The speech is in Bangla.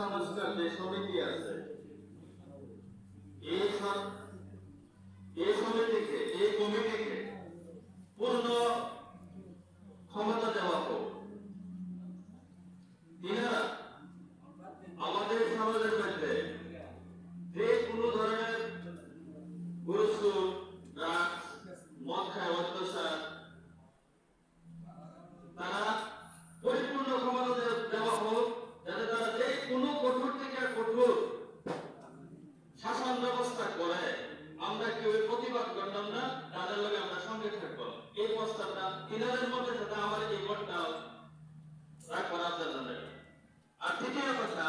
সংস্কার যে সমিতি আছে, এই সমিতিকে, এই কমিটিকে পূর্ণ ক্ষমতা দেওয়া হোক। তিনারা আমাদের সমাজের মধ্যে যে কোনো ধরনের ঘুষ, ড্রাগস, মদ খায় অত্যাচার, তারা পরিপূর্ণ ক্ষমতা দেওয়া হোক, যাতে তারা যে কোনো কঠোর থেকে কঠোর শাসন ব্যবস্থা করে আমরা কেউ প্রতিবাদ করলাম না, তাদের লগে আমরা সঙ্গে থাকবো। এই প্রস্তাবটা তিনাদের মধ্যে সাথে আমার এই ভোটটা রাখবার আপনার। আর তৃতীয় কথা,